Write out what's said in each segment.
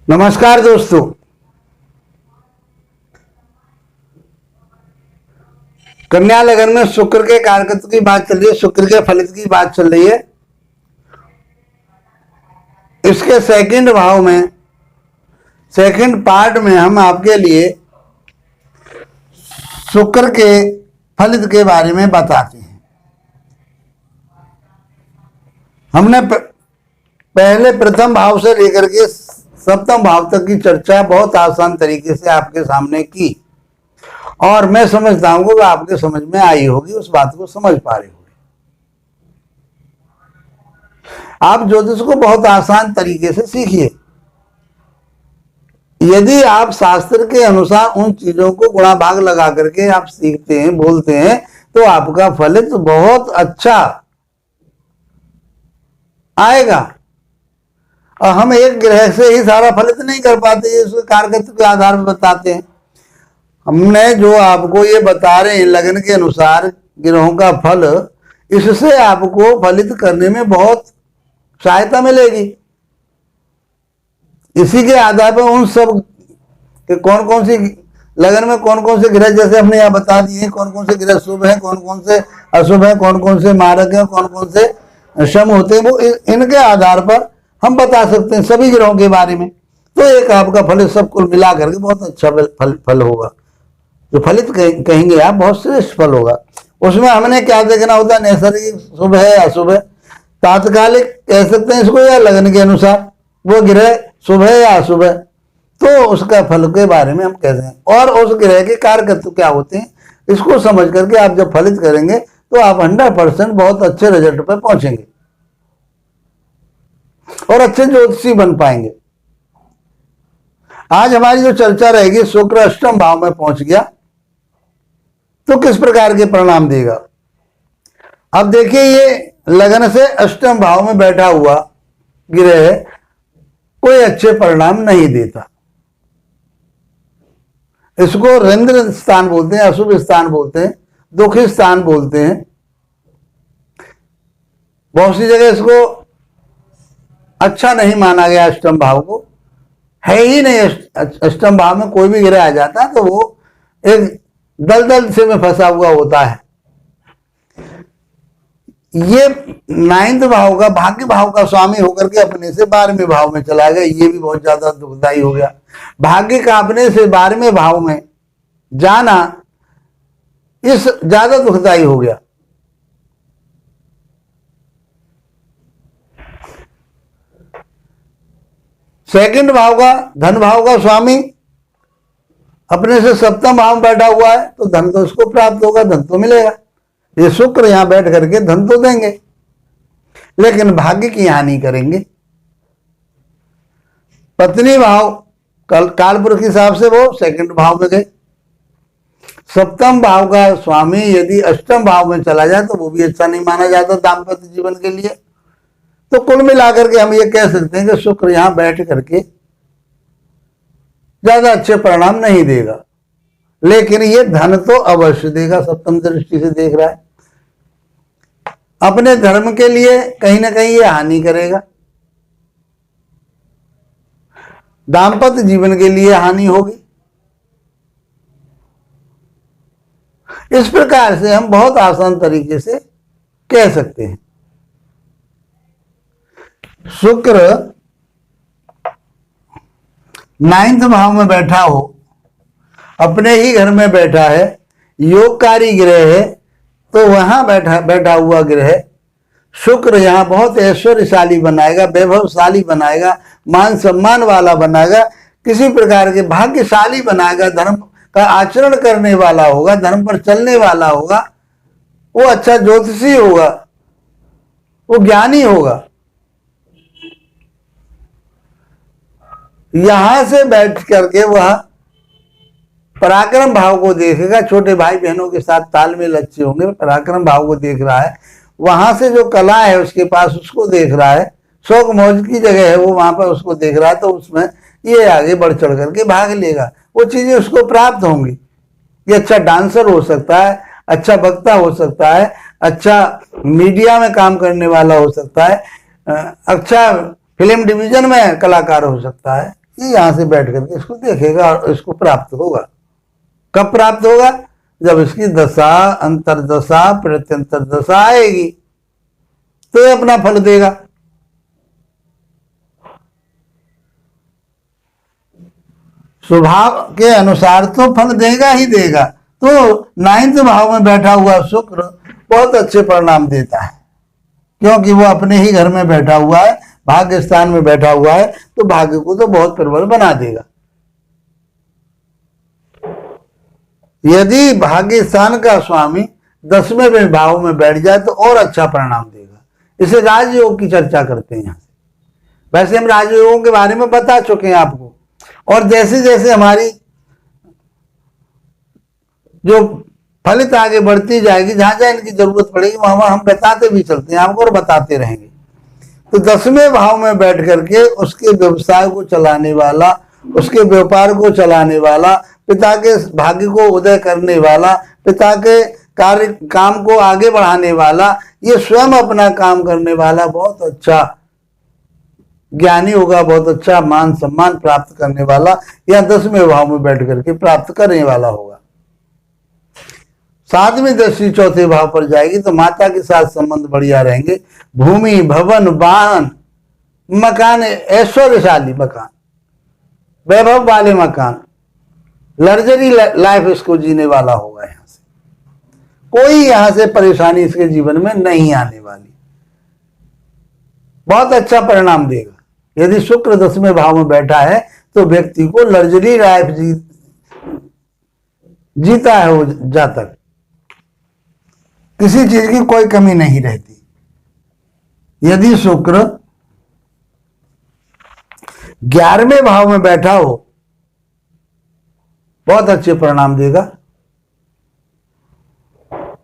नमस्कार दोस्तों, कन्या लगन में शुक्र के कारकत्व की बात चल रही है, शुक्र के फलित की बात चल रही है। इसके सेकंड भाव में, सेकंड पार्ट में हम आपके लिए शुक्र के फलित के बारे में बताते हैं। हमने पहले प्रथम भाव से लेकर के सप्तम भाव तक की चर्चा बहुत आसान तरीके से आपके सामने की और मैं समझता हूं कि आपके समझ में आई होगी, उस बात को समझ पा रही होगी। आप ज्योतिष को बहुत आसान तरीके से सीखिए। यदि आप शास्त्र के अनुसार उन चीजों को गुणा भाग लगा करके आप सीखते हैं, बोलते हैं, तो आपका फलित बहुत अच्छा आएगा। और हम एक ग्रह से ही सारा फलित नहीं कर पाते, उसके कारकत्व के आधार पर बताते हैं। हमने जो आपको ये बता रहे हैं लगन के अनुसार ग्रहों का फल, इससे आपको फलित करने में बहुत सहायता मिलेगी। इसी के आधार पर उन सब के कौन कौन सी लगन में कौन कौन से ग्रह, जैसे हमने यहाँ बता दिए कौन कौन से ग्रह शुभ हैं, कौन कौन से अशुभ हैं, कौन कौन से मारक हैं, कौन कौन से शम होते हैं, वो इनके आधार पर हम बता सकते हैं सभी ग्रहों के बारे में। तो एक आपका फल सब कुल मिला करके बहुत अच्छा फल होगा। जो फलित कहेंगे आप, बहुत श्रेष्ठ फल होगा। उसमें हमने क्या देखना होता है, नैसर्गिक शुभ है अशुभ है, तात्कालिक कह सकते हैं इसको, या लगन के अनुसार वो ग्रह शुभ है या अशुभ है, तो उसका फल के बारे में हम कहते हैं। और उस ग्रह के कारकत्व क्या होते हैं, इसको समझ करके आप जब फलित करेंगे तो आप 100% बहुत अच्छे रिजल्ट पर पहुंचेंगे और अच्छे ज्योतिषी बन पाएंगे। आज हमारी जो चर्चा रहेगी, शुक्र अष्टम भाव में पहुंच गया तो किस प्रकार के परिणाम देगा। अब देखिए, ये लगन से अष्टम भाव में बैठा हुआ ग्रह कोई अच्छे परिणाम नहीं देता। इसको रंद्र स्थान बोलते हैं, अशुभ स्थान बोलते हैं, दुखी स्थान बोलते हैं। बहुत सी जगह इसको अच्छा नहीं माना गया, अष्टम भाव को है ही नहीं। अष्टम भाव में कोई भी ग्रह आ जाता है तो वो एक दलदल से में फंसा हुआ होता है। ये 9वें भाव का, भाग्य भाव का स्वामी होकर के अपने से 12वें भाव में चला गया, ये भी बहुत ज्यादा दुखदायी हो गया। भाग्य का अपने से 12वें भाव में जाना इस ज्यादा दुखदायी हो गया। सेकंड भाव का, धन भाव का स्वामी अपने से सप्तम भाव में बैठा हुआ है तो धन तो उसको प्राप्त होगा, धन तो मिलेगा। ये शुक्र यहां बैठ करके धन तो देंगे, लेकिन भाग्य की हानि करेंगे। पत्नी भाव कालपुरुष के हिसाब से वो सेकंड भाव में गए। सप्तम भाव का स्वामी यदि अष्टम भाव में चला जाए तो वो भी अच्छा नहीं माना जाता दाम्पत्य जीवन के लिए। तो कुल मिलाकर के हम ये कह सकते हैं कि शुक्र यहां बैठ करके ज्यादा अच्छे परिणाम नहीं देगा, लेकिन ये धन तो अवश्य देगा। सप्तम दृष्टि से देख रहा है, अपने धर्म के लिए कहीं ना कहीं ये हानि करेगा, दाम्पत्य जीवन के लिए हानि होगी। इस प्रकार से हम बहुत आसान तरीके से कह सकते हैं। शुक्र 9वें भाव में बैठा हो, अपने ही घर में बैठा है, योगकारी ग्रह है, तो वहां बैठा हुआ ग्रह शुक्र यहां बहुत ऐश्वर्यशाली बनाएगा, वैभवशाली बनाएगा, मान सम्मान वाला बनाएगा, किसी प्रकार के भाग्यशाली बनाएगा, धर्म का आचरण करने वाला होगा, धर्म पर चलने वाला होगा, वो अच्छा ज्योतिषी होगा, वो ज्ञानी होगा। यहां से बैठ करके वह पराक्रम भाव को देखेगा, छोटे भाई बहनों के साथ तालमेल अच्छे होंगे, पराक्रम भाव को देख रहा है। वहां से जो कला है उसके पास, उसको देख रहा है। शौक मौज की जगह है वो, वहां पर उसको देख रहा है, तो उसमें ये आगे बढ़ चढ़ करके भाग लेगा, वो चीजें उसको प्राप्त होंगी। ये अच्छा डांसर हो सकता है, अच्छा वक्ता हो सकता है, अच्छा मीडिया में काम करने वाला हो सकता है, अच्छा फिल्म डिवीजन में कलाकार हो सकता है। ये यहाँ से बैठ करके इसको देखेगा और इसको प्राप्त होगा। कब प्राप्त होगा? जब इसकी दशा, अंतरदशा, प्रत्यंतर दशा आएगी तो ये अपना फल देगा। स्वभाव के अनुसार तो फल देगा ही देगा। तो 9th भाव में बैठा हुआ शुक्र बहुत अच्छे परिणाम देता है, क्योंकि वो अपने ही घर में बैठा हुआ है, भाग्य स्थान में बैठा हुआ है, तो भाग्य को तो बहुत प्रबल बना देगा। यदि भाग्य स्थान का स्वामी 10वें भाव में बैठ जाए तो और अच्छा परिणाम देगा। इसे राजयोग की चर्चा करते हैं यहाँ से। वैसे हम राजयोगों के बारे में बता चुके हैं आपको, और जैसे जैसे हमारी जो फलित आगे बढ़ती जाएगी, जहां जहां इनकी जरूरत पड़ेगी वहां हम बताते भी चलते हैं आपको और बताते रहेंगे। तो 10वें भाव में बैठ करके उसके व्यवसाय को चलाने वाला, उसके व्यापार को चलाने वाला, पिता के भाग्य को उदय करने वाला, पिता के कार्य काम को आगे बढ़ाने वाला, ये स्वयं अपना काम करने वाला बहुत अच्छा ज्ञानी होगा, बहुत अच्छा मान सम्मान प्राप्त करने वाला, या 10वें भाव में बैठ करके प्राप्त करने वाला होगा। 7वीं दृष्टि 4थे भाव पर जाएगी तो माता के साथ संबंध बढ़िया रहेंगे। भूमि, भवन, वाहन, मकान, ऐश्वर्यशाली मकान, वैभव वाले मकान, लग्जरी लाइफ इसको जीने वाला होगा। यहां से कोई यहां से परेशानी इसके जीवन में नहीं आने वाली, बहुत अच्छा परिणाम देगा। यदि शुक्र 10वें भाव में बैठा है तो व्यक्ति को लग्जरी लाइफ जीता है वो जातक, किसी चीज की कोई कमी नहीं रहती। यदि शुक्र 11वें भाव में बैठा हो बहुत अच्छे परिणाम देगा।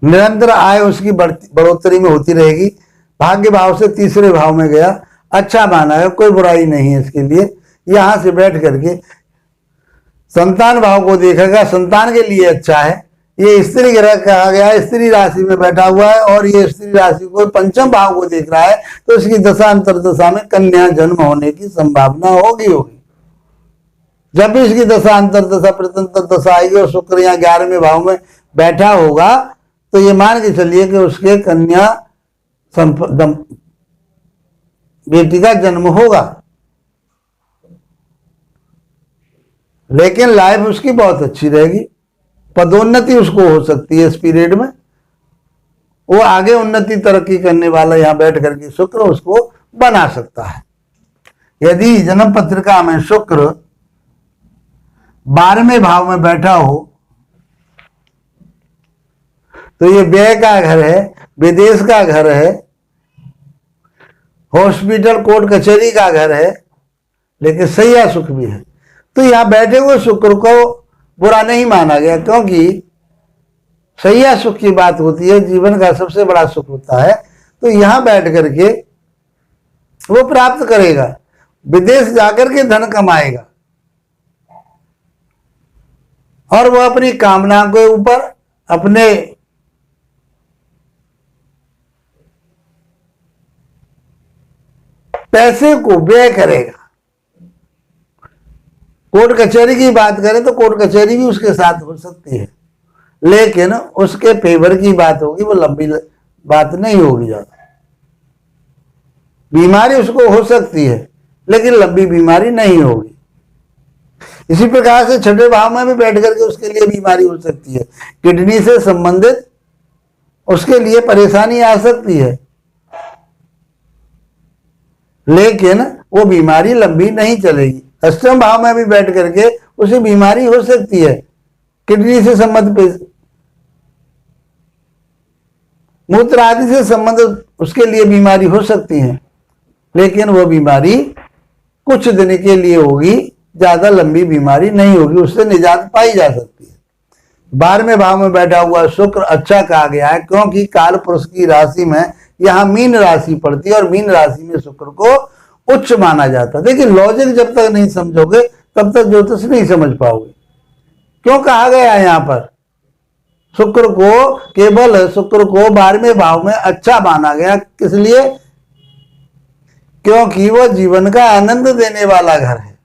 निरंतर आय उसकी बढ़ोतरी में होती रहेगी। भाग्य भाव से 3रे भाव में गया, अच्छा माना है, कोई बुराई नहीं है इसके लिए। यहां से बैठ करके संतान भाव को देखेगा, संतान के लिए अच्छा है। ये स्त्री ग्रह कहा गया है, स्त्री राशि में बैठा हुआ है, और ये स्त्री राशि को 5म भाव को देख रहा है, तो इसकी दशा अंतरदशा में कन्या जन्म होने की संभावना होगी। जब भी इसकी दशा अंतरदशा प्रत्यंतर दशा आएगी और शुक्र यहाँ 11वें भाव में बैठा होगा तो ये मान के चलिए कि उसके कन्या बेटी का जन्म होगा, लेकिन लाइफ उसकी बहुत अच्छी रहेगी। पदोन्नति उसको हो सकती है इस पीरियड में, वो आगे उन्नति तरक्की करने वाला यहां बैठ करके शुक्र उसको बना सकता है। यदि जन्म पत्रिका में शुक्र 12वें भाव में बैठा हो तो ये व्यय का घर है, विदेश का घर है, हॉस्पिटल कोर्ट कचहरी का घर है, लेकिन सैया सुख भी है। तो यहां बैठे हुए शुक्र को बुरा नहीं माना गया, क्योंकि सैया सुख की बात होती है, जीवन का सबसे बड़ा सुख होता है। तो यहां बैठ करके वो प्राप्त करेगा, विदेश जाकर के धन कमाएगा, और वो अपनी कामना के ऊपर अपने पैसे को व्यय करेगा। कोर्ट कचहरी की बात करें तो कोर्ट कचहरी भी उसके साथ हो सकती है, लेकिन उसके फेवर की बात होगी, वो लंबी बात नहीं होगी। ज्यादा बीमारी उसको हो सकती है, लेकिन लंबी बीमारी नहीं होगी। इसी प्रकार से 6ठे भाव में भी बैठ करके उसके लिए बीमारी हो सकती है, किडनी से संबंधित उसके लिए परेशानी आ सकती है, लेकिन वो बीमारी लंबी नहीं चलेगी। 8वें भाव में भी बैठ करके उसे बीमारी हो सकती है, किडनी से संबंधित, मूत्र आदि से संबंधित उसके लिए बीमारी हो सकती है, लेकिन वो बीमारी कुछ दिन के लिए होगी, ज्यादा लंबी बीमारी नहीं होगी, उससे निजात पाई जा सकती है। 12वें भाव में बैठा हुआ शुक्र अच्छा कहा गया है, क्योंकि काल पुरुष की राशि में यहाँ मीन राशि पड़ती है, और मीन राशि में शुक्र को उच्च माना जाता है। देखिए लॉजिक जब तक नहीं समझोगे तब तक ज्योतिष नहीं समझ पाओगे। क्यों कहा गया है यहाँ पर शुक्र को, केवल शुक्र को 12वें भाव में अच्छा माना गया, किस लिए? क्योंकि वह जीवन का आनंद देने वाला घर है।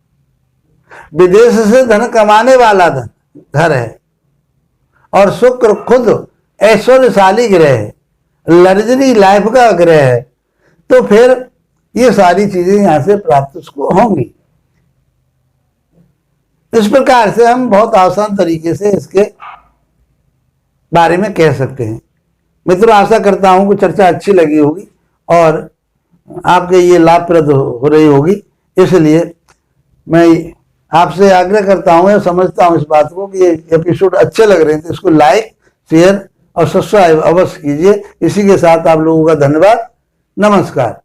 विदेश से धन कमाने वाला धन घर है, और शुक्र खुद ऐश्वर्यशाली ग्रह है, लग्जरी लाइफ का ग्रह है, तो फिर ये सारी चीजें यहां से प्राप्त उसको होंगी। इस प्रकार से हम बहुत आसान तरीके से इसके बारे में कह सकते हैं। मित्रों, आशा करता हूं कि चर्चा अच्छी लगी होगी और आपके ये लाभप्रद हो रही होगी। इसलिए मैं आपसे आग्रह करता हूं या समझता हूं इस बात को कि ये एपिसोड अच्छे लग रहे हैं तो इसको लाइक, शेयर और सब्सक्राइब अवश्य कीजिए। इसी के साथ आप लोगों का धन्यवाद। नमस्कार।